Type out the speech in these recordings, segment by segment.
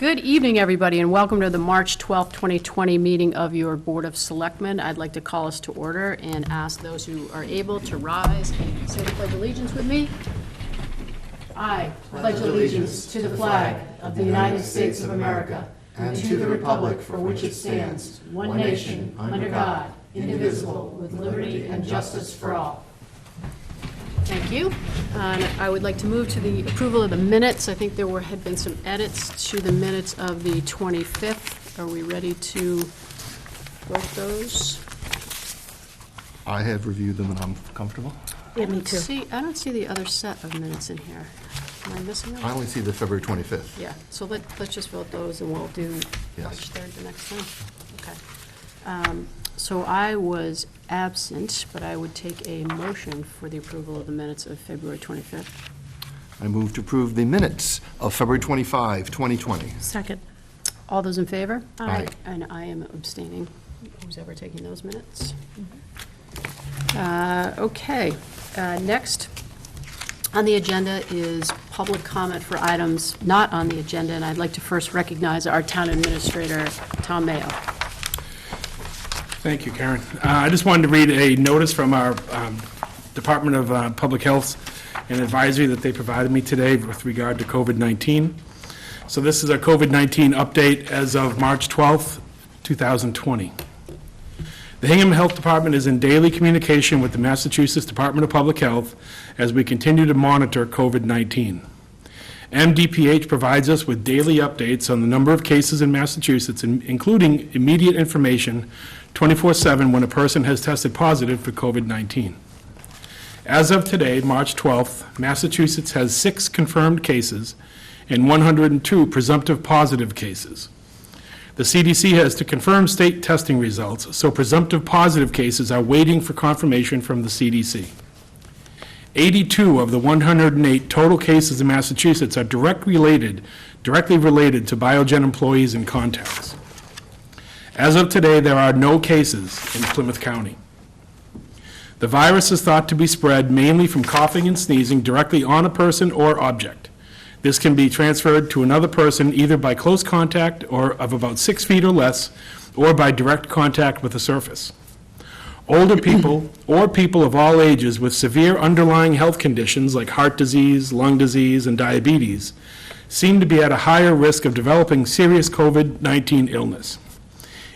Good evening, everybody, and welcome to the March 12th, 2020 meeting of your Board of Selectmen. I'd like to call us to order and ask those who are able to rise and say the Pledge of Allegiance with me. I pledge allegiance to the flag of the United States of America and to the republic for which it stands, one nation, under God, indivisible, with liberty and justice for all. Thank you. I would like to move to the approval of the minutes. I think had been some edits to the minutes of the 25th. Are we ready to vote those? I have reviewed them and I'm comfortable. Yeah, me too. I don't see the other set of minutes in here. Am I missing them? I only see the February 25th. Yeah, so let's just vote those and we'll do Yes. March 3rd the next time. Okay. So I was absent, but I would take a motion for the approval of the minutes of February 25th. I move to approve the minutes of February 25, 2020. Second. All those in favor? Aye. And I am abstaining. Who's ever taking those minutes? Okay. Next on the agenda is public comment for items not on the agenda, and I'd like to first recognize our town administrator, Tom Mayo. Thank you, Karen. I just wanted to read a notice from our Department of Public Health and Advisory that they provided me today with regard to COVID-19. So this is a COVID-19 update as of March 12th, 2020. The Hingham Health Department is in daily communication with the Massachusetts Department of Public Health as we continue to monitor COVID-19. MDPH provides us with daily updates on the number of cases in Massachusetts, including immediate information 24/7 when a person has tested positive for COVID-19. As of today, March 12th, Massachusetts has 6 confirmed cases and 102 presumptive positive cases. The CDC has to confirm state testing results, so presumptive positive cases are waiting for confirmation from the CDC. 82 of the 108 total cases in Massachusetts are directly related to Biogen employees and contacts. As of today, there are no cases in Plymouth County. The virus is thought to be spread mainly from coughing and sneezing directly on a person or object. This can be transferred to another person either by close contact or of about 6 feet or less, or by direct contact with a surface. Older people or people of all ages with severe underlying health conditions like heart disease, lung disease, and diabetes seem to be at a higher risk of developing serious COVID-19 illness.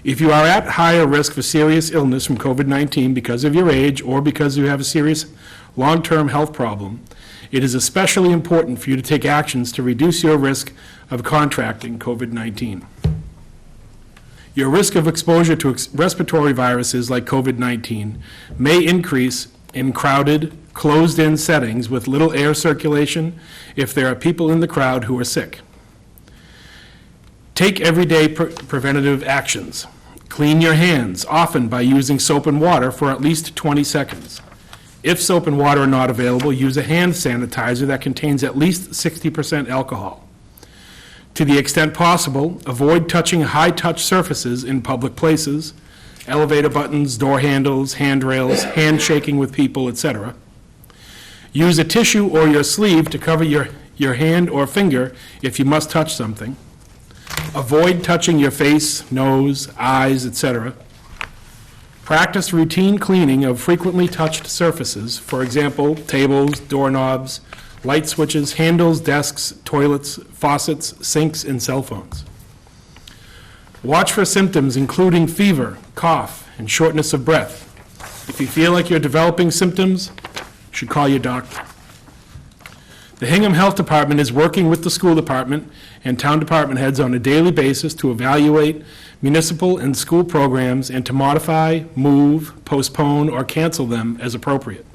If you are at higher risk for serious illness from COVID-19 because of your age or because you have a serious long-term health problem, it is especially important for you to take actions to reduce your risk of contracting COVID-19. Your risk of exposure to respiratory viruses like COVID-19 may increase in crowded, closed-in settings with little air circulation if there are people in the crowd who are sick. Take everyday preventative actions. Clean your hands, often by using soap and water for at least 20 seconds. If soap and water are not available, use a hand sanitizer that contains at least 60% alcohol. To the extent possible, avoid touching high-touch surfaces in public places, elevator buttons, door handles, handrails, handshaking with people, etc. Use a tissue or your sleeve to cover your hand or finger if you must touch something. Avoid touching your face, nose, eyes, etc. Practice routine cleaning of frequently touched surfaces, for example, tables, doorknobs, light switches, handles, desks, toilets, faucets, sinks, and cell phones. Watch for symptoms including fever, cough, and shortness of breath. If you feel like you're developing symptoms, you should call your doctor. The Hingham Health Department is working with the school department and town department heads on a daily basis to evaluate municipal and school programs and to modify, move, postpone, or cancel them as appropriate.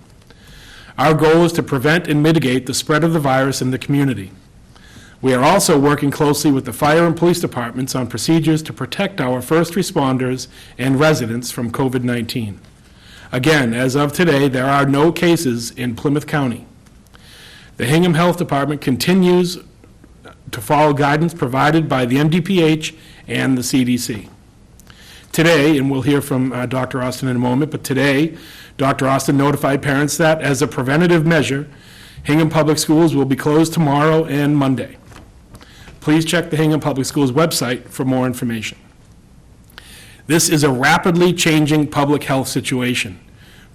Our goal is to prevent and mitigate the spread of the virus in the community. We are also working closely with the fire and police departments on procedures to protect our first responders and residents from COVID-19. Again, as of today, there are no cases in Plymouth County. The Hingham Health Department continues to follow guidance provided by the MDPH and the CDC. Today, and we'll hear from Dr. Austin in a moment, but today, Dr. Austin notified parents that, as a preventative measure, Hingham Public Schools will be closed tomorrow and Monday. please check the Hingham Public Schools website for more information. This is a rapidly changing public health situation.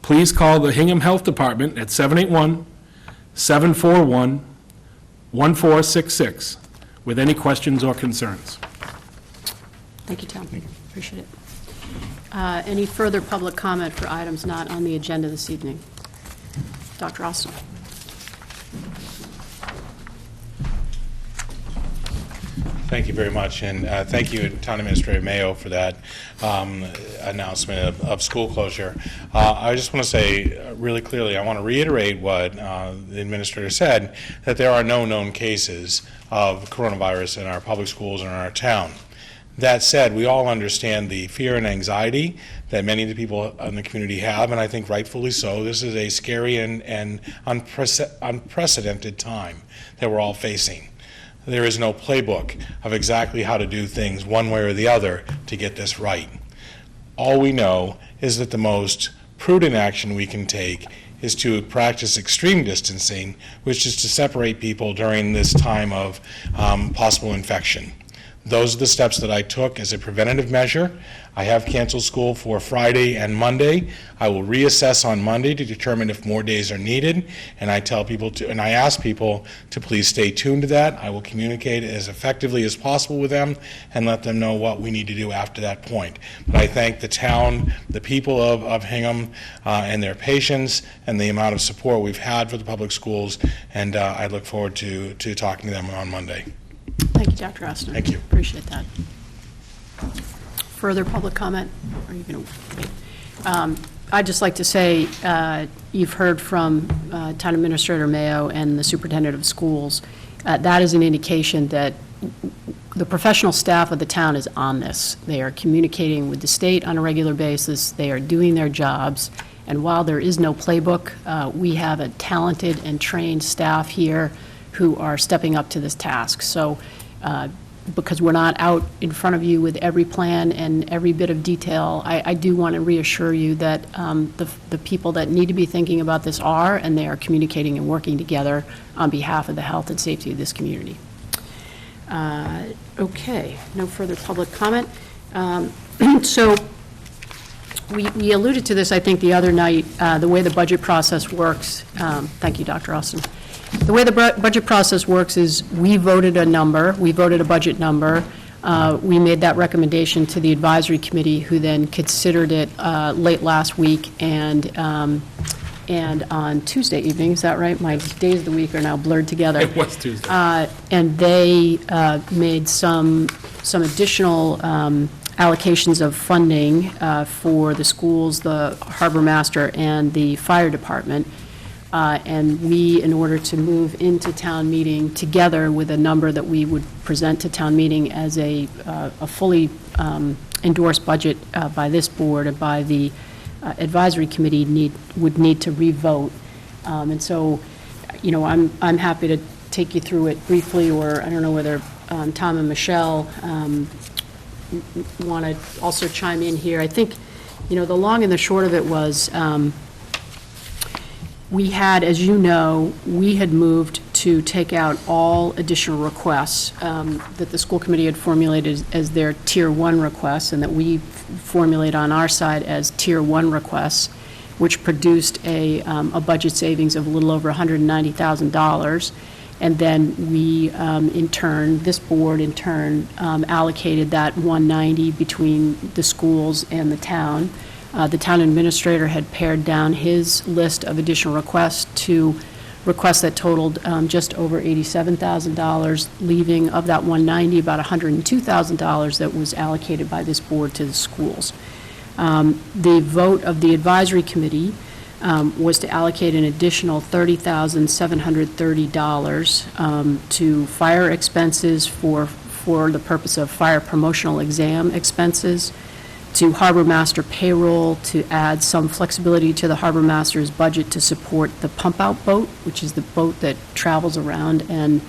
Please call the Hingham Health Department at 781-741-1466 with any questions or concerns. Thank you, Tom. Appreciate it. Any further public comment for items not on the agenda this evening? Dr. Austin. Thank you very much, and thank you, Town Administrator Mayo, for that announcement of school closure. I just want to say really clearly, I want to reiterate what the Administrator said, that there are no known cases of coronavirus in our public schools and in our town. That said, we all understand the fear and anxiety that many of the people in the community have, and I think rightfully so. This is a scary and unprecedented time that we're all facing. There is no playbook of exactly how to do things one way or the other to get this right. All we know is that the most prudent action we can take is to practice extreme distancing, which is to separate people during this time of possible infection. Those are the steps that I took as a preventative measure. I have canceled school for Friday and Monday. I will reassess on Monday to determine if more days are needed, and I tell people to, and I ask people to please stay tuned to that. I will communicate as effectively as possible with them and let them know what we need to do after that point. But I thank the town, the people of Hingham, and their patience and the amount of support we've had for the public schools, and I look forward to talking to them on Monday. Thank you, Dr. Austin. Thank you. Appreciate that. Further public comment? Or are you going to wait? I'd just like to say, you've heard from Town Administrator Mayo and the Superintendent of Schools. That is an indication that the professional staff of the town is on this. They are communicating with the state on a regular basis. They are doing their jobs. And while there is no playbook, we have a talented and trained staff here who are stepping up to this task. So because we're not out in front of you with every plan and every bit of detail, I do want to reassure you that the people that need to be thinking about this are, and they are communicating and working together on behalf of the health and safety of this community. Okay, no further public comment. So we alluded to this, I think, the other night, the way the budget process works. Thank you, Dr. Austin. The way the budget process works is we voted a number, we voted a budget number, we made that recommendation to the advisory committee, who then considered it late last week, and on Tuesday evening, is that right? My days of the week are now blurred together. It was Tuesday. And they made some additional allocations of funding for the schools, the harbor master, and the fire department. And we, in order to move into town meeting together with a number that we would present to town meeting as a fully endorsed budget by this board and by the advisory committee, would need to re-vote. And so, you know, I'm happy to take you through it briefly, or I don't know whether Tom and Michelle want to also chime in here. I think, you know, the long and the short of it was, we had, as you know, we had moved to take out all additional requests that the school committee had formulated as their Tier 1 requests, and that we formulate on our side as Tier 1 requests, which produced a budget savings of a little over $190,000. And then we, in turn, this board in turn allocated that $190 between the schools and the town. The town administrator had pared down his list of additional requests to requests that totaled just over $87,000, leaving of that $190 about $102,000 that was allocated by this board to the schools. The vote of the advisory committee was to allocate an additional $30,730 to fire expenses for the purpose of fire promotional exam expenses, to harbor master payroll, to add some flexibility to the harbor master's budget to support the pump out boat, which is the boat that travels around and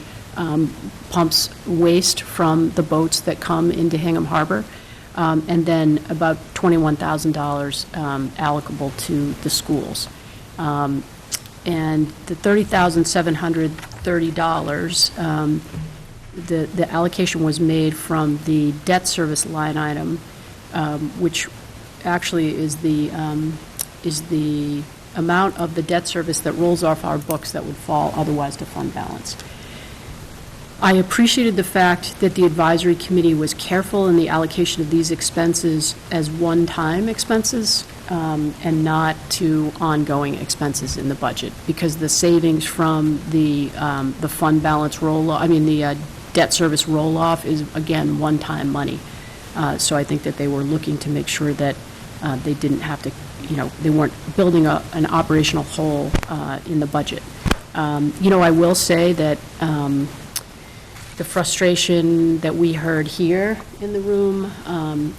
pumps waste from the boats that come into Hingham Harbor, and then about $21,000 allocable to the schools. And the $30,730 the allocation was made from the debt service line item, which actually is the amount of the debt service that rolls off our books that would fall otherwise to fund balance. I appreciated the fact that the advisory committee was careful in the allocation of these expenses as one-time expenses and not to ongoing expenses in the budget, because the savings from the fund balance the debt service roll-off is, again, one-time money. So I think that they were looking to make sure that they didn't have to, they weren't building an operational hole in the budget. I will say that the frustration that we heard here in the room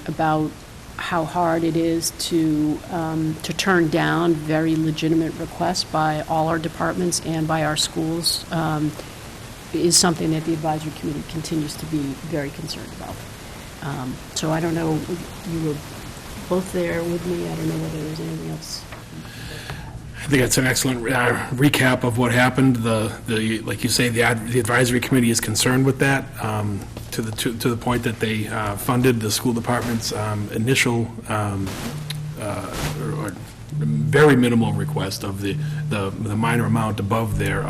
about how hard it is to turn down very legitimate requests by all our departments and by our schools is something that the advisory committee continues to be very concerned about. So I don't know, you were both there with me, I don't know whether there's anything else. I think that's an excellent recap of what happened. Like you say, the advisory committee is concerned with that, to the point that they funded the school department's initial or very minimal request of the minor amount above their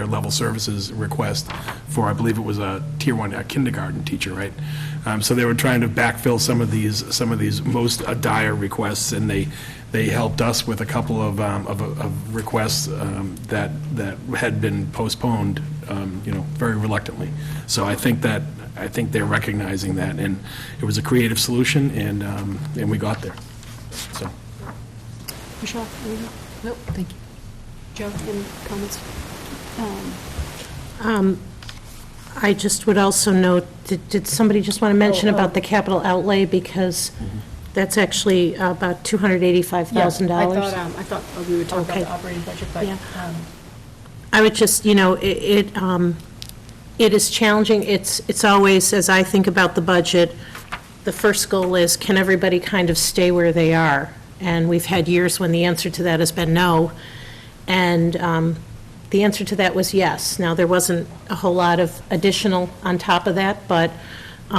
level services request for, I believe it was a tier 1 kindergarten teacher, right? So they were trying to backfill some of these most dire requests, and they helped us with a couple of requests that had been postponed, very reluctantly. So I think they're recognizing that, and it was a creative solution, and we got there. So. Michelle, anything? Nope, thank you. Joe, any comments? I just would also note, did somebody just want to mention about the capital outlay, because that's actually about $285,000. I thought we would talk about Okay. the operating budget, but. Yeah. I would just, it is challenging. It's always, as I think about the budget, the first goal is, can everybody kind of stay where they are? And we've had years when the answer to that has been no. And the answer to that was yes. Now, there wasn't a whole lot of additional on top of that, but we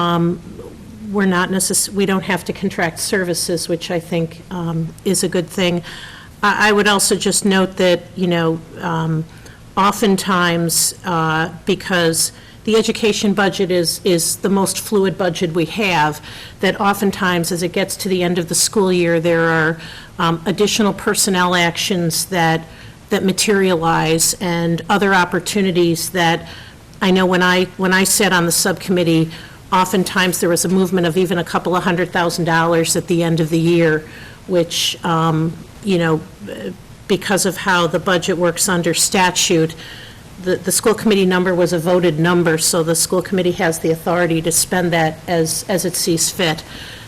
don't have to contract services, which I think is a good thing. I would also just note that, oftentimes, because the education budget is the most fluid budget we have, that oftentimes, as it gets to the end of the school year, there are additional personnel actions that materialize, and other opportunities that, I know when I sat on the subcommittee, oftentimes there was a movement of even a couple of $100,000 at the end of the year, which, because of how the budget works under statute, the school committee number was a voted number, so the school committee has the authority to spend that as it sees fit.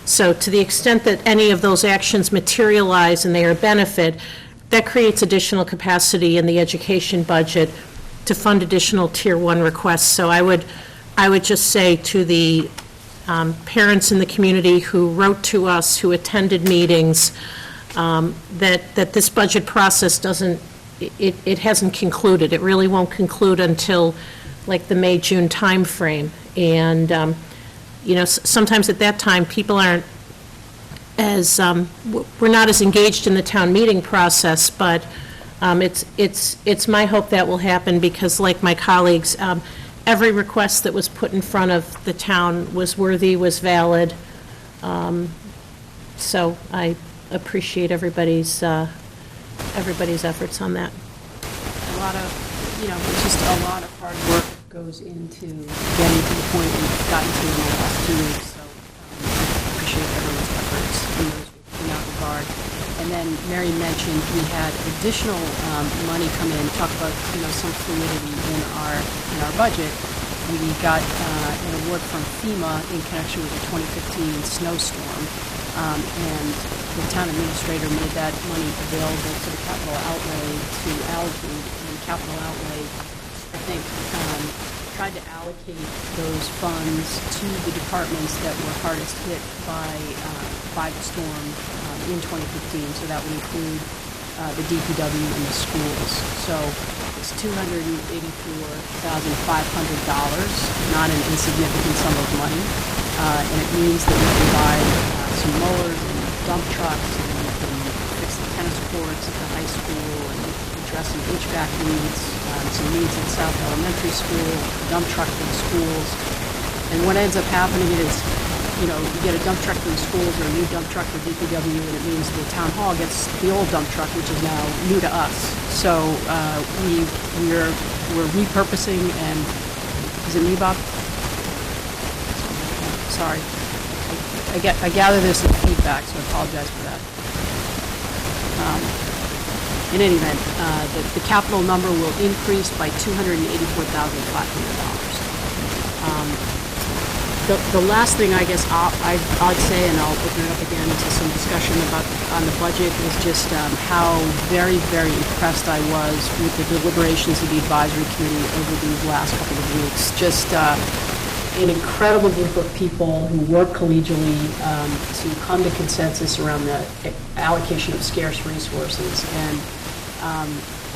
So to the extent that any of those actions materialize and they are a benefit, that creates additional capacity in the education budget to fund additional Tier 1 requests. So I would just say to the parents in the community who wrote to us, who attended meetings, that this budget process it hasn't concluded. It really won't conclude until like the May-June timeframe. And, sometimes at that time, people aren't we're not as engaged in the town meeting process, but it's my hope that will happen, because like my colleagues, every request that was put in front of the town was worthy, was valid. So I appreciate everybody's efforts on that. A lot of, just a lot of hard work goes into getting to the point we've gotten to in the last 2 weeks, so I appreciate everyone's efforts in that regard. And then Mary mentioned we had additional money come in, talk about, some fluidity in our budget. We got an award from FEMA in connection with the 2015 snowstorm, and the town administrator made that money available to the capital outlay to allocate, and capital outlay, I think, tried to allocate those funds to the departments that were hardest hit by the storm in 2015, so that would include the DPW and the schools. So is $284,500, not an insignificant sum of money. And it means that we can buy some mowers and dump trucks, and we can fix the tennis courts at the high school, and address some HVAC needs, some needs at South Elementary School, dump truck for the schools. And what ends up happening is, you get a dump truck for the schools or a new dump truck for DPW, and it means the town hall gets the old dump truck, which is now new to us. So we're repurposing, and is it me, Bob? Sorry. I gather there's some feedback, so I apologize for that. In any event, the capital number will increase by $284,500. The last thing I guess I'd say, and I'll open it up again to some discussion on the budget, is just how very, very impressed I was with the deliberations of the advisory committee over these last couple of weeks. Just an incredible group of people who work collegially to come to consensus around the allocation of scarce resources. And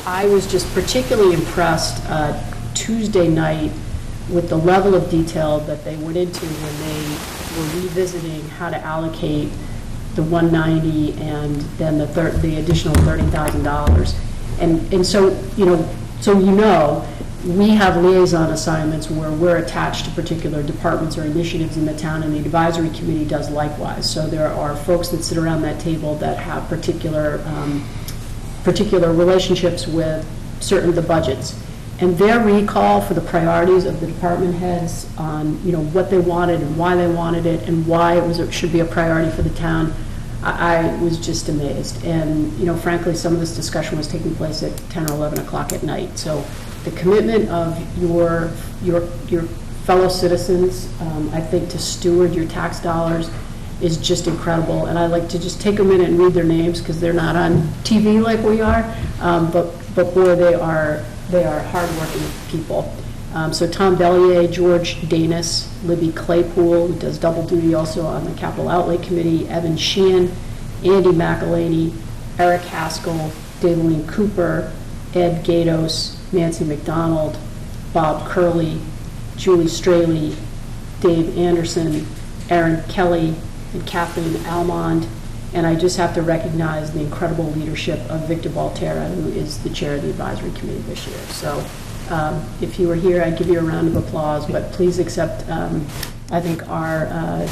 I was just particularly impressed Tuesday night with the level of detail that they went into when they were revisiting how to allocate the $190 and then the additional $30,000. And so, we have liaison assignments where we're attached to particular departments or initiatives in the town, and the advisory committee does likewise. So there are folks that sit around that table that have particular relationships with certain of the budgets. And their recall for the priorities of the department heads on, what they wanted and why they wanted it and why it should be a priority for the town, I was just amazed. And, frankly, some of this discussion was taking place at 10 or 11 o'clock at night. So the commitment of your fellow citizens, I think, to steward your tax dollars is just incredible. And I like to just take a minute and read their names because they're not on TV like we are. But boy, they are hardworking people. So Tom Bellier, George Danis, Libby Claypool, who does double duty also on the Capital Outlay Committee, Evan Sheehan, Andy McElhaney, Eric Haskell, Daveline Cooper, Ed Gatos, Nancy McDonald, Bob Curley, Julie Straley, Dave Anderson, Aaron Kelly, and Kathleen Almond. And I just have to recognize the incredible leadership of Victor Baltera, who is the chair of the advisory committee this year. So if you were here, I'd give you a round of applause, but please accept, I think, our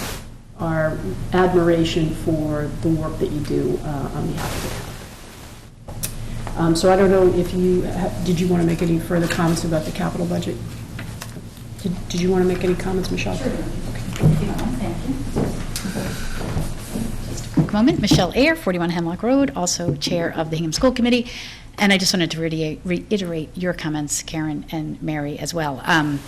admiration for the work that you do on behalf of the town. So I don't know if did you want to make any further comments about the capital budget? Did you want to make any comments, Michelle? Sure. Okay. Thank you. Just a quick moment. Michelle Ayer, 41 Hemlock Road, also chair of the Hingham School Committee. And I just wanted to reiterate your comments, Karen and Mary, as well. On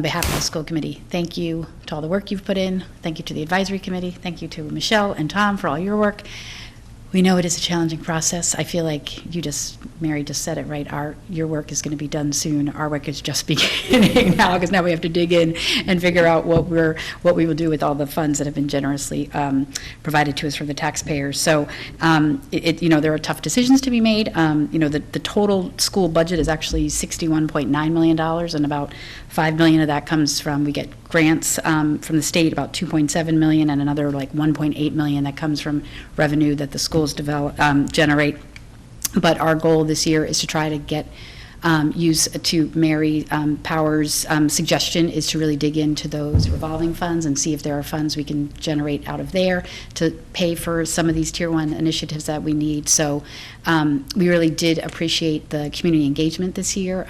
behalf of the school committee, thank you to all the work you've put in. Thank you to the advisory committee. Thank you to Michelle and Tom for all your work. We know it is a challenging process. I feel like Mary just said it right. Your work is going to be done soon. Our work is just beginning now, because now we have to dig in and figure out what we will do with all the funds that have been generously provided to us from the taxpayers. So, there are tough decisions to be made. The total school budget is actually $61.9 million, and about $5 million of that comes from, we get grants from the state, about $2.7 million, and another like $1.8 million that comes from revenue that the schools generate. But our goal this year is to try to get to Mary Power's suggestion is to really dig into those revolving funds and see if there are funds we can generate out of there to pay for some of these Tier 1 initiatives that we need. So we really did appreciate the community engagement this year.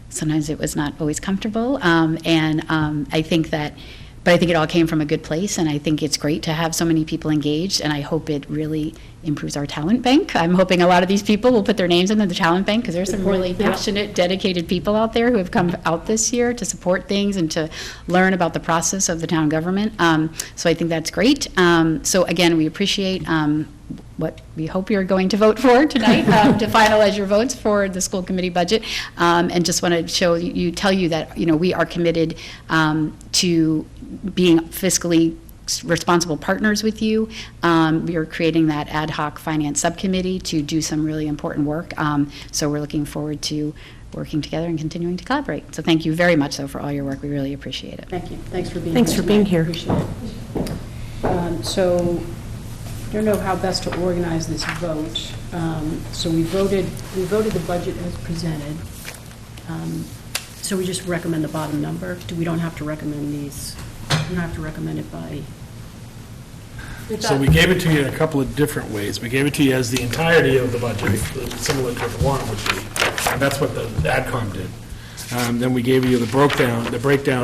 Sometimes it was not always comfortable, and I think it all came from a good place, and I think it's great to have so many people engaged, and I hope it really improves our talent bank. I'm hoping a lot of these people will put their names in the talent bank, because there's some really passionate, dedicated people out there who have come out this year to support things and to learn about the process of the town government. So I think that's great. So again, we appreciate what we hope you're going to vote for tonight to finalize your votes for the school committee budget, and just want to tell you that we are committed to being fiscally responsible partners with you. We are creating that ad hoc finance subcommittee to do some really important work. So we're looking forward to working together and continuing to collaborate. So thank you very much, though, for all your work. We really appreciate it. Thank you. Thanks for being here. Thanks for being tonight. here. Appreciate it. So I don't know how best to organize this vote. So we voted the budget as presented. So we just recommend the bottom number. We don't have to recommend these. We don't have to recommend it by. So we gave it to you in a couple of different ways. We gave it to you as the entirety of the budget, similar to the warrant would be, and that's what the AdCom did. Then we gave you the breakdown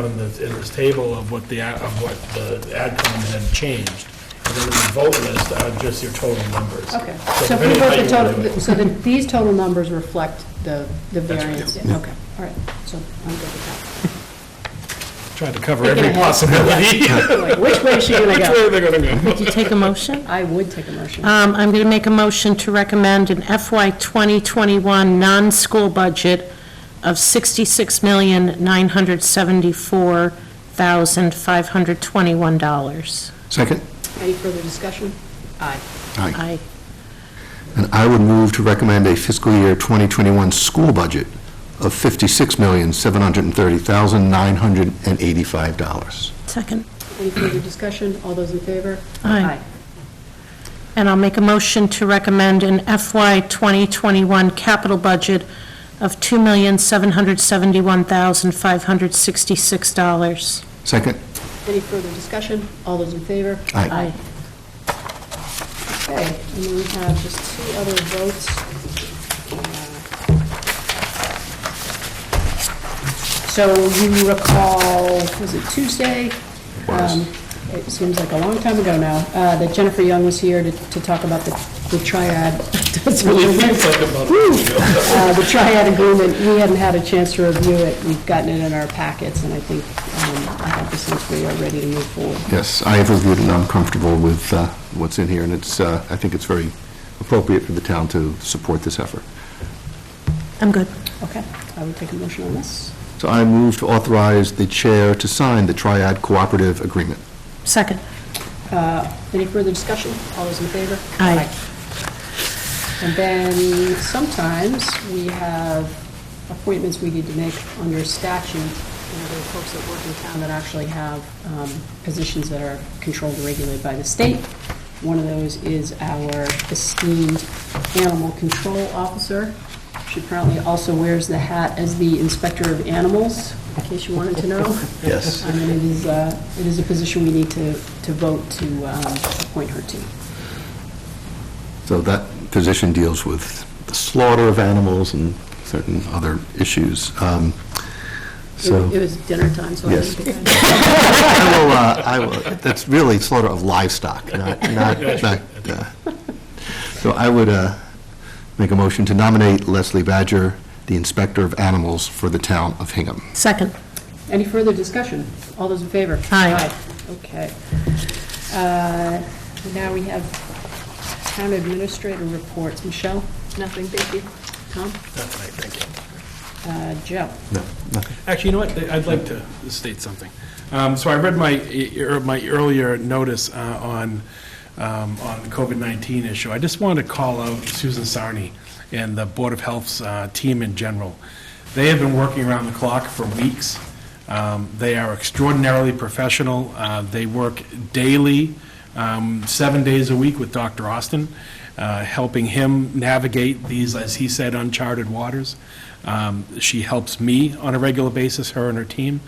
in this table of what the AdCom had changed. And then the vote list are just your total numbers. Okay. So So if we depending on vote the how you wanna do total, it. so these total numbers reflect the right, variance. yeah. Okay, all right. So I'm good with Tried to cover Thinking every ahead. possibility. that. Like, which way is she going to Which go? way are they gonna go? Did you take a motion? I would take a motion. I'm going to make a motion to recommend an FY 2021 non-school budget of $66,974,521. Second? Any further discussion? Aye. Aye. Aye. And I would move to recommend a fiscal year 2021 school budget of $56,730,985. Second. Any further discussion? All those in favor? Aye. And I'll make a motion to recommend an FY 2021 capital budget of $2,771,566. Second? Any further discussion? All those in favor? Aye. Okay, and then we have just two other votes. So you recall, was it Tuesday? It seems like a long time ago now, that Jennifer Young was here to talk about the Triad. The Triad Agreement. We hadn't had a chance to review it. We've gotten it in our packets, and I think I have the sense we are ready to move forward. Yes, I have reviewed it, and I'm comfortable with what's in here, and it's, I think it's very appropriate for the town to support this effort. I'm good. Okay, I would take a motion on this. So I move to authorize the chair to sign the Triad Cooperative Agreement. Second. Any further discussion? All those in favor? Aye. And then sometimes we have appointments we need to make under statute. There are folks that work in town that actually have positions that are controlled and regulated by the state. One of those is our esteemed animal control officer. She apparently also wears the hat as the inspector of animals, in case you wanted to know. Yes. And it is a position we need to vote to appoint her to. So that position deals with the slaughter of animals and certain other issues. It was dinner time, so I Yes. didn't think I will, that's really slaughter of livestock, not. So I would make a motion to nominate Leslie Badger, the Inspector of Animals for the town of Hingham. Second. Any further discussion? All those in favor? Aye. Okay. Now we have town administrator reports. Michelle? Nothing, thank you. Tom? That's right, thank you. Joe? No, nothing. Actually, you know what, I'd like to state something. So I read my earlier notice on the COVID-19 issue. I just wanted to call out Susan Sarney and the Board of Health's team in general. They have been working around the clock for weeks. They are extraordinarily professional. They work daily, 7 days a week with Dr. Austin, helping him navigate these, as he said, uncharted waters. She helps me on a regular basis, her and her team.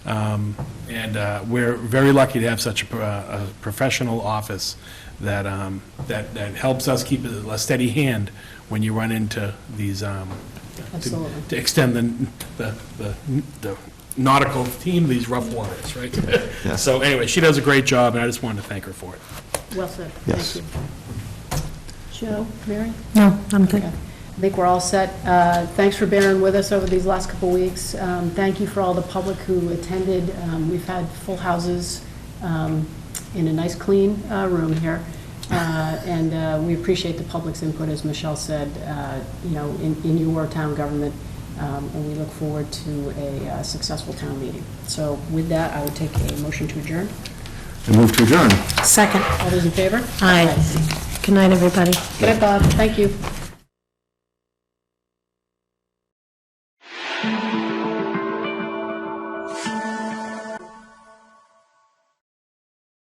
And we're very lucky to have such a professional office that helps us keep a steady hand when you run into these, Absolutely. to extend the nautical team, these rough waters, right? Yeah. So anyway, she does a great job, and I just wanted to thank her for it. Well said. Yes. Thank you. Joe, Mary? No, I'm good. Okay. I think we're all set. Thanks for bearing with us over these last couple weeks. Thank you for all the public who attended. We've had full houses in a nice, clean room here. And we appreciate the public's input, as Michelle said, in your town government. And we look forward to a successful town meeting. So with that, I would take a motion to adjourn. I move to adjourn. Second. All those in favor? Aye. Good night, everybody. Good night, Bob. Thank you.